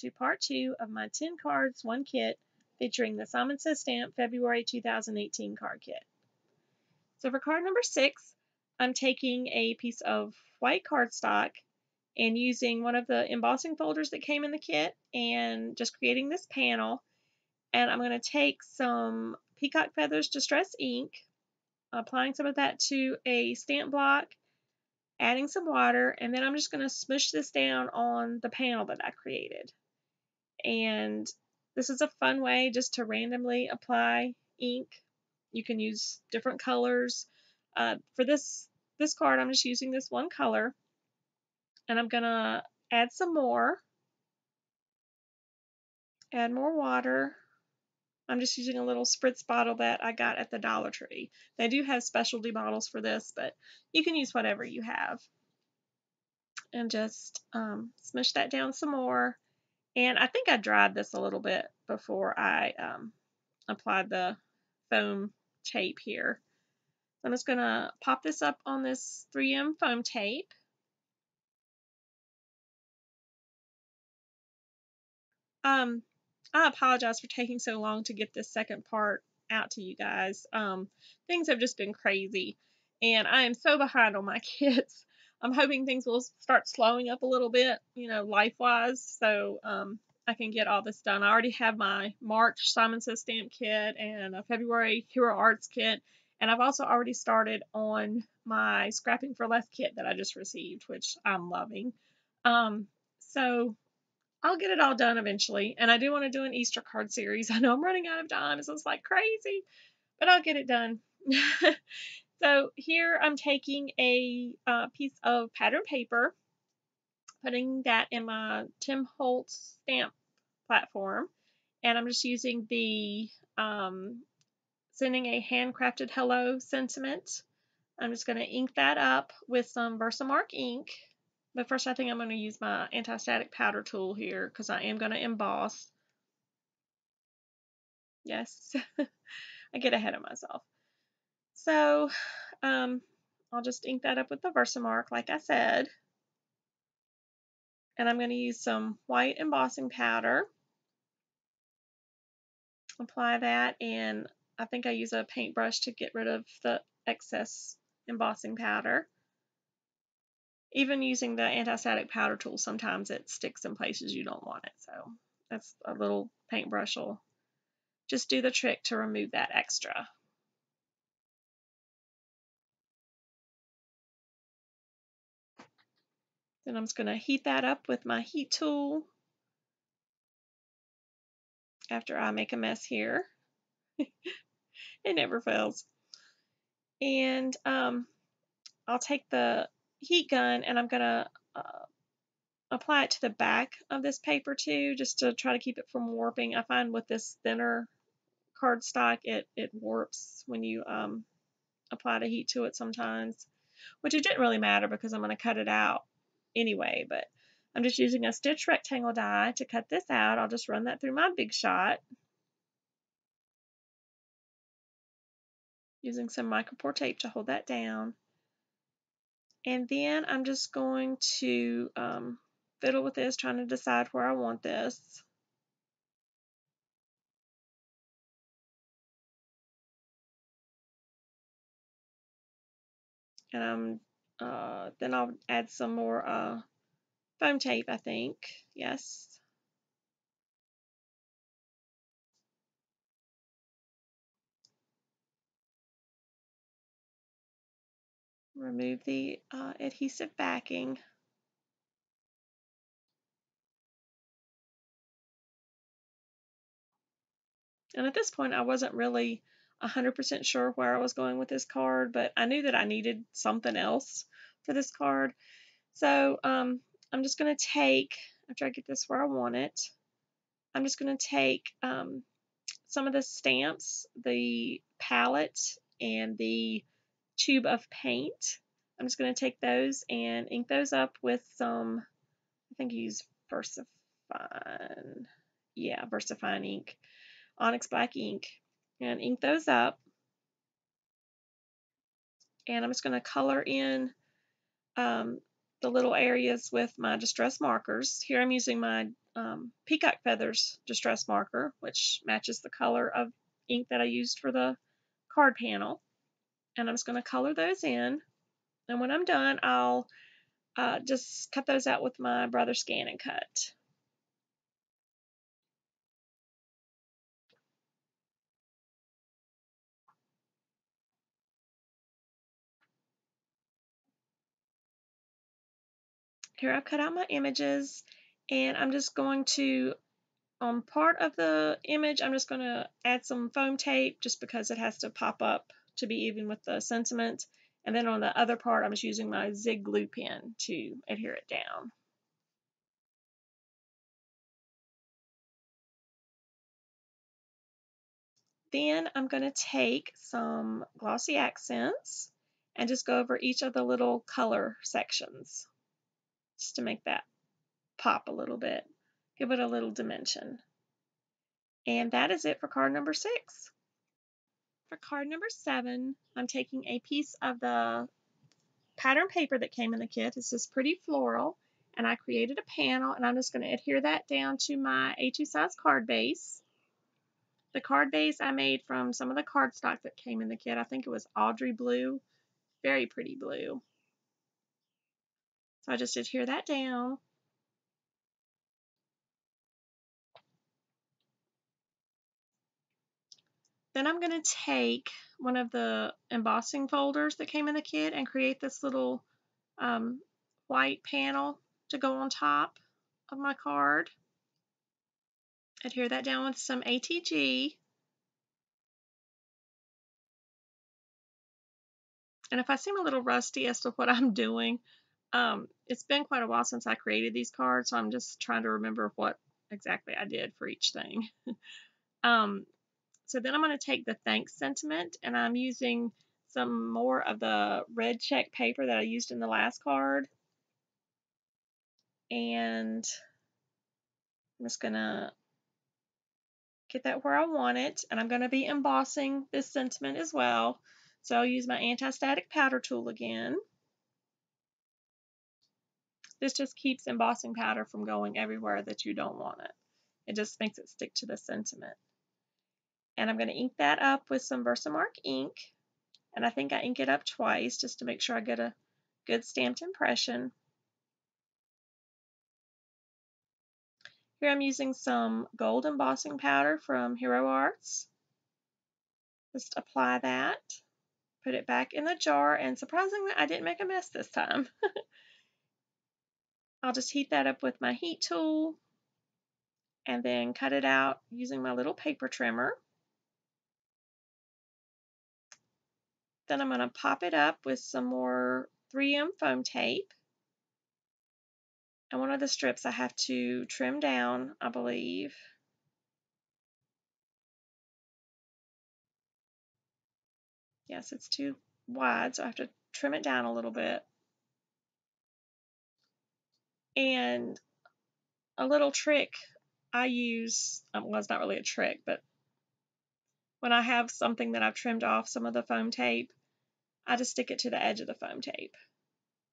to part 2 of my 10 cards, 1 kit featuring the Simon Says Stamp February 2018 card kit. So for card number 6, I'm taking a piece of white cardstock and using one of the embossing folders that came in the kit and just creating this panel. And I'm going to take some Peacock Feathers Distress ink, applying some of that to a stamp block, adding some water, and then I'm just going to smush this down on the panel that I created. And this is a fun way just to randomly apply ink. You can use different colors. For this card, I'm just using this one color, and I'm going to add some more. Add more water. I'm just using a little spritz bottle that I got at the Dollar Tree. They do have specialty bottles for this, but you can use whatever you have. And just smush that down some more. And I think I dried this a little bit before I applied the foam tape here. I'm just going to pop this up on this 3M foam tape. I apologize for taking so long to get this second part out to you guys. Things have just been crazy, and I am so behind on my kits. I'm hoping things will start slowing up a little bit, life-wise, so I can get all this done. I already have my March Simon Says Stamp kit and a February Hero Arts kit, and I've also already started on my Scrapping for Less kit that I just received, which I'm loving. So I'll get it all done eventually, and I do want to do an Easter card series. I know I'm running out of time, so it's like crazy, but I'll get it done. So here I'm taking a piece of pattern paper, putting that in my Tim Holtz stamp platform, and I'm just using the Sending a Handcrafted Hello sentiment. I'm just going to ink that up with some Versamark ink. But first, I think I'm going to use my anti-static powder tool here because I am going to emboss. Yes, I get ahead of myself. So I'll just ink that up with the Versamark, like I said. And I'm going to use some white embossing powder. Apply that, and I think I use a paintbrush to get rid of the excess embossing powder. Even using the anti-static powder tool, sometimes it sticks in places you don't want it. So that's a little paintbrush will just do the trick to remove that extra. Then I'm just going to heat that up with my heat tool after I make a mess here. It never fails. And I'll take the heat gun and I'm going to apply it to the back of this paper too, just to try to keep it from warping. I find with this thinner cardstock, it warps when you apply the heat to it sometimes, which it didn't really matter because I'm going to cut it out anyway, but I'm just using a stitch rectangle die to cut this out. I'll just run that through my Big Shot using some micropore tape to hold that down. And then I'm just going to fiddle with this, trying to decide where I want this. And then I'll add some more foam tape, I think. Yes. Remove the adhesive backing. And at this point, I wasn't really 100% sure where I was going with this card, but I knew that I needed something else for this card. So I'm just going to take, after I get this where I want it, I'm just going to take some of the stamps, the palette, and the tube of paint. I'm just going to take those and ink those up with some, I think I use VersaFine. Yeah, VersaFine ink, Onyx Black ink, and ink those up. And I'm just going to color in the little areas with my distress markers. Here I'm using my Peacock Feathers distress marker, which matches the color of ink that I used for the card panel. And I'm just going to color those in. And when I'm done, I'll just cut those out with my Brother Scan and Cut. Here I've cut out my images, and I'm just going to, on part of the image, I'm just going to add some foam tape just because it has to pop up to be even with the sentiment. And then on the other part, I'm just using my Zig glue pen to adhere it down. Then I'm going to take some glossy accents and just go over each of the little color sections just to make that pop a little bit, give it a little dimension. And that is it for card number 6. For card number 7, I'm taking a piece of the pattern paper that came in the kit. It's this pretty floral, and I created a panel, and I'm just going to adhere that down to my A2 size card base. The card base I made from some of the cardstock that came in the kit. I think it was Audrey blue, very pretty blue. So I just adhere that down. Then I'm going to take one of the embossing folders that came in the kit and create this little white panel to go on top of my card. Adhere that down with some ATG. And if I seem a little rusty as to what I'm doing, it's been quite a while since I created these cards, so I'm just trying to remember what exactly I did for each thing. So then I'm going to take the thanks sentiment, and I'm using some more of the red check paper that I used in the last card. And I'm just going to get that where I want it, and I'm going to be embossing this sentiment as well. So I'll use my anti-static powder tool again. This just keeps embossing powder from going everywhere that you don't want it. It just makes it stick to the sentiment. And I'm going to ink that up with some Versamark ink. And I think I ink it up twice just to make sure I get a good stamped impression. Here I'm using some gold embossing powder from Hero Arts. Just apply that, put it back in the jar, and surprisingly, I didn't make a mess this time. I'll just heat that up with my heat tool and then cut it out using my little paper trimmer. Then I'm going to pop it up with some more 3M foam tape. And one of the strips I have to trim down, I believe. Yes, it's too wide, so I have to trim it down a little bit. And a little trick I use, well, it's not really a trick, but when I have something that I've trimmed off some of the foam tape, I just stick it to the edge of the foam tape,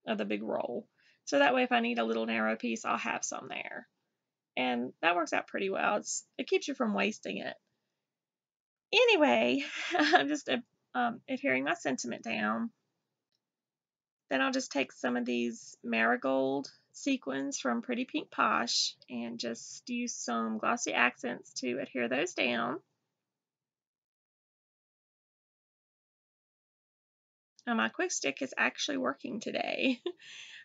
of the big roll. So that way if I need a little narrow piece, I'll have some there. And that works out pretty well. It keeps you from wasting it. Anyway, I'm just adhering my sentiment down. Then I'll just take some of these marigold sequins from Pretty Pink Posh and just use some glossy accents to adhere those down. Now my quick stick is actually working today.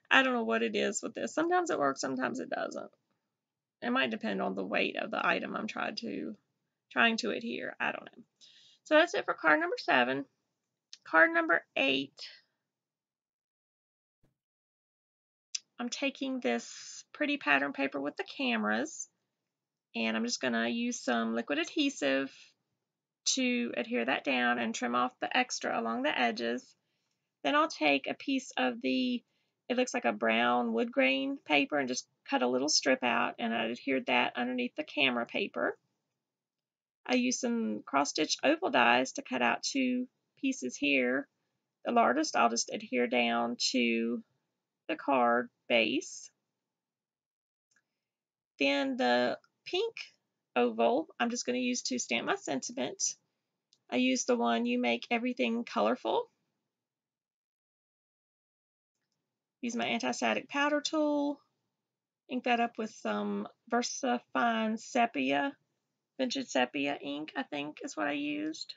I don't know what it is with this. Sometimes it works, sometimes it doesn't. It might depend on the weight of the item I'm trying to adhere. I don't know. So that's it for card number 7. Card number 8. I'm taking this pretty pattern paper with the cameras, and I'm just going to use some liquid adhesive to adhere that down and trim off the extra along the edges. Then I'll take a piece of it looks like a brown wood grain paper, and just cut a little strip out, and I adhered that underneath the camera paper. I used some cross-stitch oval dies to cut out 2 pieces here. The largest I'll just adhere down to the card base. Then the pink oval, I'm just going to use to stamp my sentiment. I use the one You Make Everything Colorful. Use my anti-static powder tool. Ink that up with some VersaFine Sepia, Vintage Sepia ink, I think is what I used.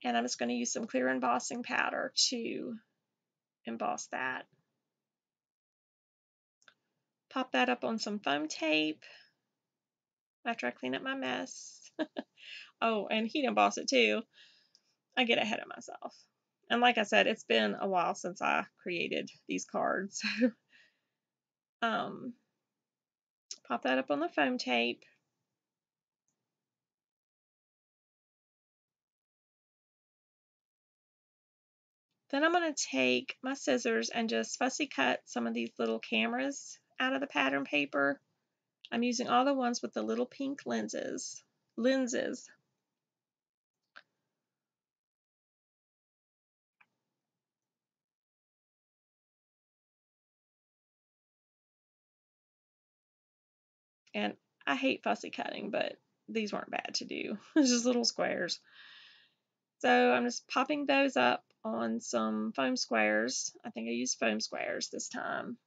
And I'm just going to use some clear embossing powder to emboss that. Pop that up on some foam tape after I clean up my mess. Oh, and heat emboss it too. I get ahead of myself. And like I said, it's been a while since I created these cards. Pop that up on the foam tape. Then I'm going to take my scissors and just fussy cut some of these little cameras out of the pattern paper. I'm using all the ones with the little pink lenses. And I hate fussy cutting, but these weren't bad to do. It's just little squares. So I'm just popping those up on some foam squares. I think I used foam squares this time.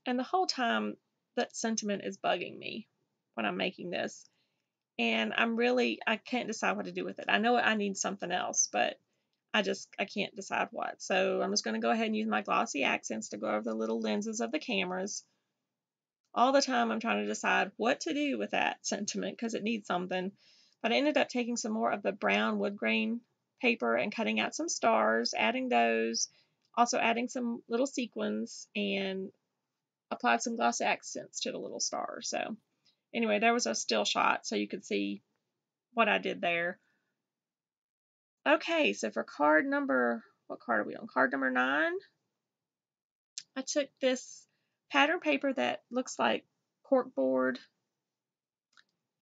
And the whole time that sentiment is bugging me when I'm making this. And I can't decide what to do with it. I know I need something else, but I can't decide what. So I'm just going to go ahead and use my glossy accents to go over the little lenses of the cameras. All the time I'm trying to decide what to do with that sentiment because it needs something. But I ended up taking some more of the brown wood grain paper and cutting out some stars, adding those, also adding some little sequins, and applied some glossy accents to the little stars. So anyway, there was a still shot so you could see what I did there. Okay, so for what card are we on? Card number 9. I took this pattern paper that looks like corkboard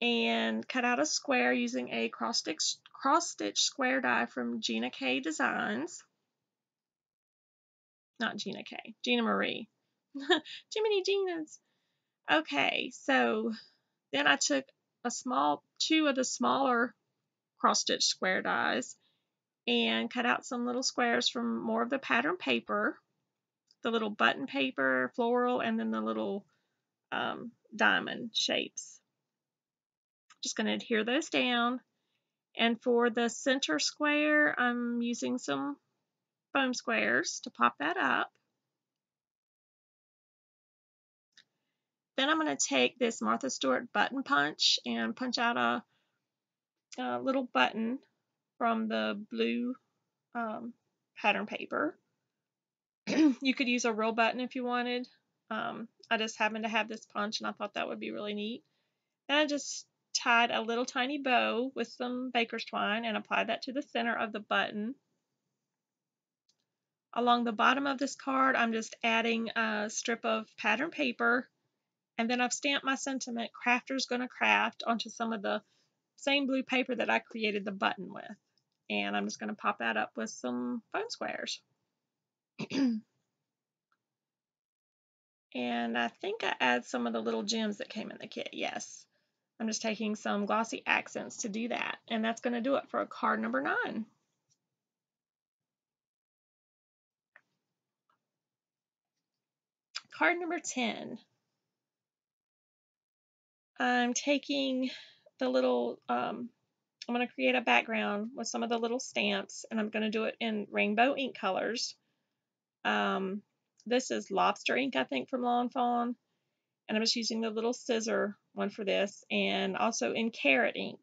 and cut out a square using a cross-stitch square die from Gina K Designs. Not Gina K, Gina Marie. Jiminy Gina's. Okay, so then I took two of the smaller cross-stitch square dies and cut out some little squares from more of the pattern paper, the little button paper, floral, and then the little diamond shapes. Just going to adhere those down. And for the center square, I'm using some foam squares to pop that up. Then I'm going to take this Martha Stewart button punch and punch out a little button from the blue pattern paper. You could use a real button if you wanted. I just happened to have this punch and I thought that would be really neat. And I just tied a little tiny bow with some baker's twine and applied that to the center of the button. Along the bottom of this card, I'm just adding a strip of pattern paper, and then I've stamped my sentiment, Crafter's Gonna Craft, onto some of the same blue paper that I created the button with. And I'm just going to pop that up with some foam squares. And I think I add some of the little gems that came in the kit. Yes. I'm just taking some glossy accents to do that. And that's going to do it for card number 9. Card number 10. I'm taking the little, I'm going to create a background with some of the little stamps, and I'm going to do it in rainbow ink colors. This is lobster ink, I think, from Lawn Fawn. And I'm just using the little scissor one for this, and also in carrot ink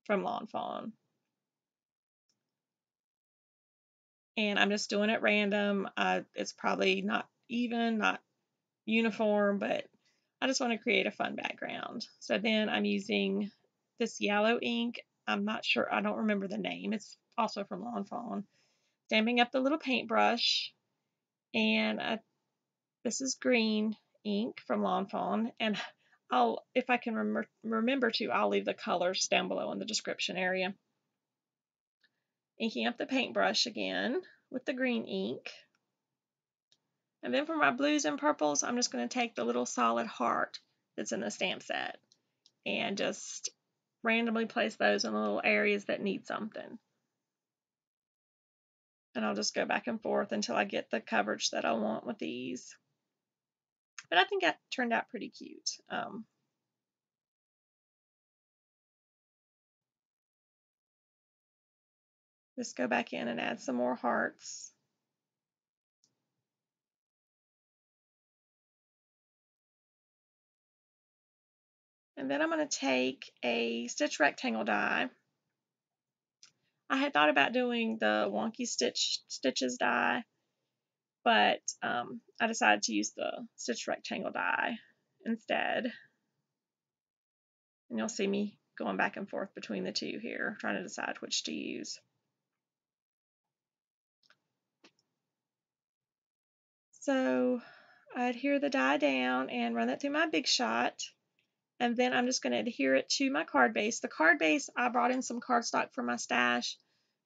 from Lawn Fawn. And I'm just doing it random. It's probably not even, not uniform, but I just want to create a fun background. So then I'm using this yellow ink. I'm not sure, I don't remember the name. It's also from Lawn Fawn. Stamping up the little paintbrush, and this is green ink from Lawn Fawn, and if I can remember to, I'll leave the colors down below in the description area. Inking up the paintbrush again with the green ink. And then for my blues and purples, I'm just going to take the little solid heart that's in the stamp set and just randomly place those in the little areas that need something. And I'll just go back and forth until I get the coverage that I want with these. But I think that turned out pretty cute. Just go back in and add some more hearts. And then I'm going to take a stitch rectangle die. I had thought about doing the wonky stitches die, but I decided to use the stitch rectangle die instead. And you'll see me going back and forth between the two here, trying to decide which to use. So I adhere the die down and run that through my Big Shot. And then I'm just going to adhere it to my card base. The card base, I brought in some cardstock from my stash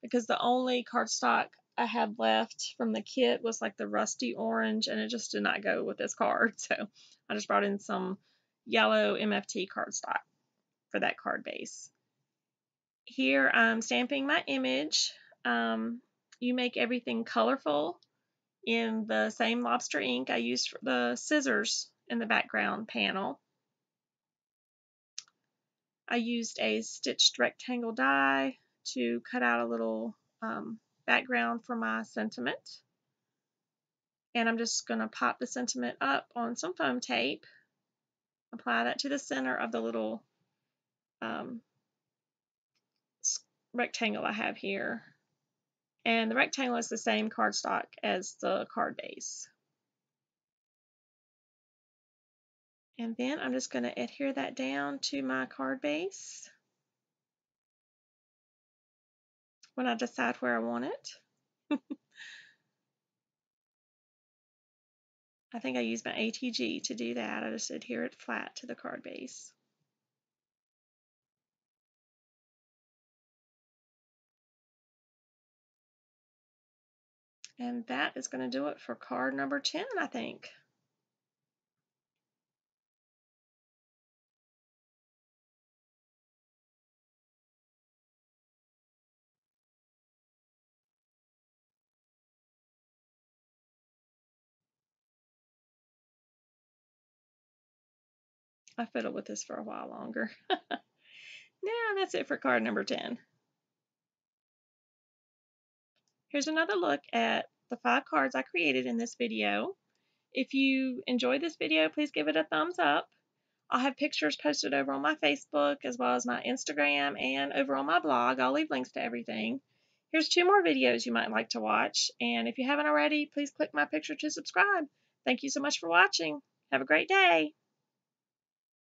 because the only cardstock I had left from the kit was like the rusty orange, and it just did not go with this card. So I just brought in some yellow MFT cardstock for that card base. Here I'm stamping my image. You make everything colorful in the same lobster ink I used for the scissors in the background panel. I used a stitched rectangle die to cut out a little background for my sentiment. And I'm just going to pop the sentiment up on some foam tape, apply that to the center of the little rectangle I have here. And the rectangle is the same cardstock as the card base. And then I'm just going to adhere that down to my card base when I decide where I want it. I think I used my ATG to do that. I just adhere it flat to the card base. And that is going to do it for card number 10, I think. I fiddled with this for a while longer. Now that's it for card number 10. Here's another look at the 5 cards I created in this video. If you enjoyed this video, please give it a thumbs up. I'll have pictures posted over on my Facebook as well as my Instagram and over on my blog. I'll leave links to everything. Here's 2 more videos you might like to watch. And if you haven't already, please click my picture to subscribe. Thank you so much for watching. Have a great day.